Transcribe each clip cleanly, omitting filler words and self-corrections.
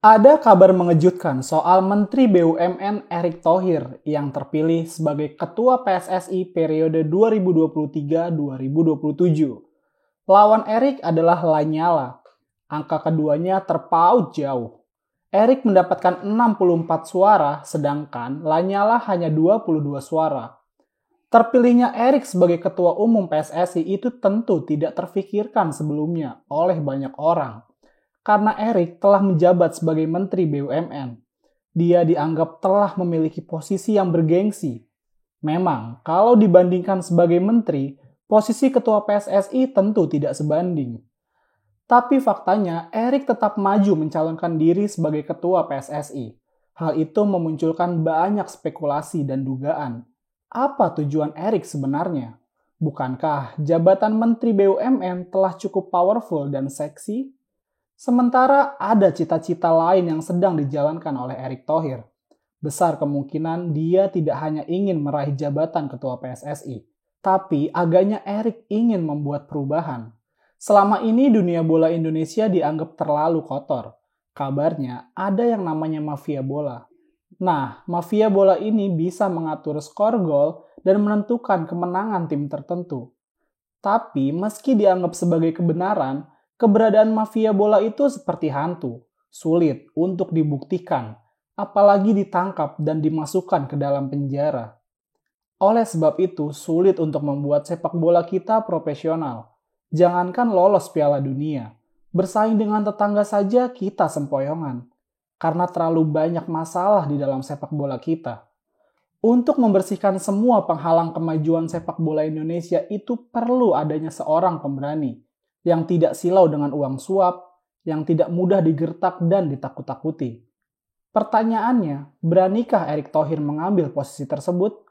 Ada kabar mengejutkan soal Menteri BUMN Erick Thohir yang terpilih sebagai Ketua PSSI periode 2023-2027. Lawan Erick adalah Lanyala. Angka keduanya terpaut jauh. Erick mendapatkan 64 suara, sedangkan Lanyala hanya 22 suara. Terpilihnya Erick sebagai Ketua Umum PSSI itu tentu tidak terfikirkan sebelumnya oleh banyak orang. Karena Erick telah menjabat sebagai Menteri BUMN. Dia dianggap telah memiliki posisi yang bergengsi. Memang, kalau dibandingkan sebagai menteri, posisi ketua PSSI tentu tidak sebanding. Tapi faktanya, Erick tetap maju mencalonkan diri sebagai ketua PSSI. Hal itu memunculkan banyak spekulasi dan dugaan. Apa tujuan Erick sebenarnya? Bukankah jabatan Menteri BUMN telah cukup powerful dan seksi? Sementara ada cita-cita lain yang sedang dijalankan oleh Erick Thohir. Besar kemungkinan dia tidak hanya ingin meraih jabatan ketua PSSI, tapi agaknya Erick ingin membuat perubahan. Selama ini dunia bola Indonesia dianggap terlalu kotor. Kabarnya ada yang namanya mafia bola. Nah, mafia bola ini bisa mengatur skor gol dan menentukan kemenangan tim tertentu. Tapi meski dianggap sebagai kebenaran, keberadaan mafia bola itu seperti hantu, sulit untuk dibuktikan, apalagi ditangkap dan dimasukkan ke dalam penjara. Oleh sebab itu, sulit untuk membuat sepak bola kita profesional. Jangankan lolos Piala Dunia, bersaing dengan tetangga saja kita sempoyongan, karena terlalu banyak masalah di dalam sepak bola kita. Untuk membersihkan semua penghalang kemajuan sepak bola Indonesia itu perlu adanya seorang pemberani yang tidak silau dengan uang suap, yang tidak mudah digertak dan ditakut-takuti. Pertanyaannya, beranikah Erick Thohir mengambil posisi tersebut?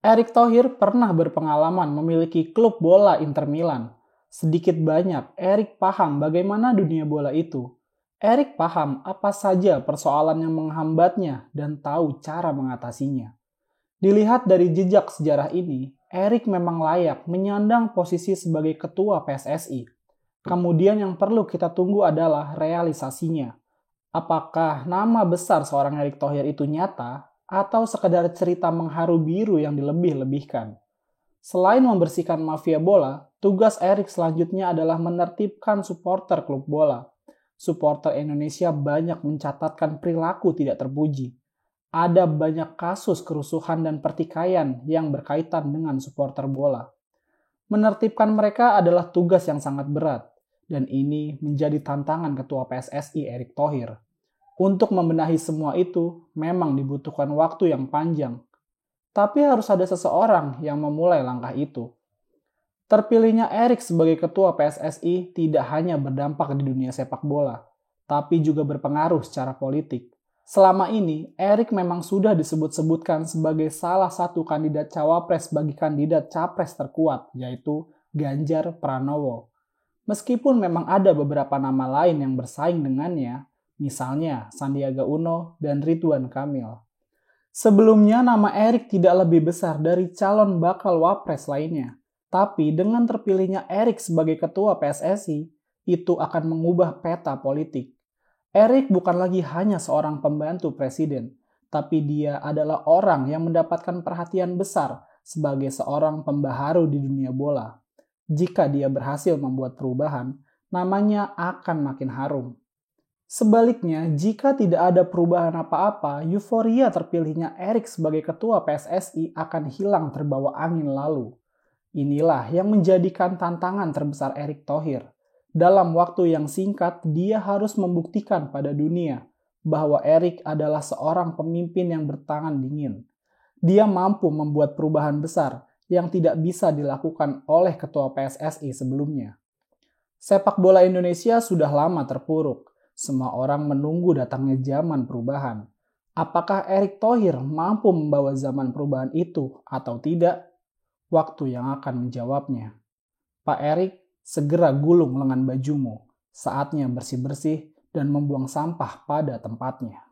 Erick Thohir pernah berpengalaman memiliki klub bola Inter Milan. Sedikit banyak, Erick paham bagaimana dunia bola itu. Erick paham apa saja persoalan yang menghambatnya dan tahu cara mengatasinya. Dilihat dari jejak sejarah ini, Erick memang layak menyandang posisi sebagai ketua PSSI. Kemudian yang perlu kita tunggu adalah realisasinya. Apakah nama besar seorang Erick Thohir itu nyata atau sekedar cerita mengharu biru yang dilebih-lebihkan? Selain membersihkan mafia bola, tugas Erick selanjutnya adalah menertibkan supporter klub bola. Supporter Indonesia banyak mencatatkan perilaku tidak terpuji. Ada banyak kasus kerusuhan dan pertikaian yang berkaitan dengan supporter bola. Menertibkan mereka adalah tugas yang sangat berat, dan ini menjadi tantangan Ketua PSSI Erick Thohir. Untuk membenahi semua itu, memang dibutuhkan waktu yang panjang. Tapi harus ada seseorang yang memulai langkah itu. Terpilihnya Erick sebagai Ketua PSSI tidak hanya berdampak di dunia sepak bola, tapi juga berpengaruh secara politik. Selama ini, Erick memang sudah disebut-sebutkan sebagai salah satu kandidat cawapres bagi kandidat capres terkuat, yaitu Ganjar Pranowo. Meskipun memang ada beberapa nama lain yang bersaing dengannya, misalnya Sandiaga Uno dan Ridwan Kamil. Sebelumnya nama Erick tidak lebih besar dari calon bakal wapres lainnya. Tapi dengan terpilihnya Erick sebagai ketua PSSI, itu akan mengubah peta politik. Erick bukan lagi hanya seorang pembantu presiden, tapi dia adalah orang yang mendapatkan perhatian besar sebagai seorang pembaharu di dunia bola. Jika dia berhasil membuat perubahan, namanya akan makin harum. Sebaliknya, jika tidak ada perubahan apa-apa, euforia terpilihnya Erick sebagai ketua PSSI akan hilang terbawa angin lalu. Inilah yang menjadikan tantangan terbesar Erick Thohir. Dalam waktu yang singkat, dia harus membuktikan pada dunia bahwa Erick adalah seorang pemimpin yang bertangan dingin. Dia mampu membuat perubahan besar yang tidak bisa dilakukan oleh ketua PSSI sebelumnya. Sepak bola Indonesia sudah lama terpuruk. Semua orang menunggu datangnya zaman perubahan. Apakah Erick Thohir mampu membawa zaman perubahan itu atau tidak? Waktu yang akan menjawabnya. Pak Erick, segera gulung lengan bajumu. Saatnya bersih-bersih dan membuang sampah pada tempatnya.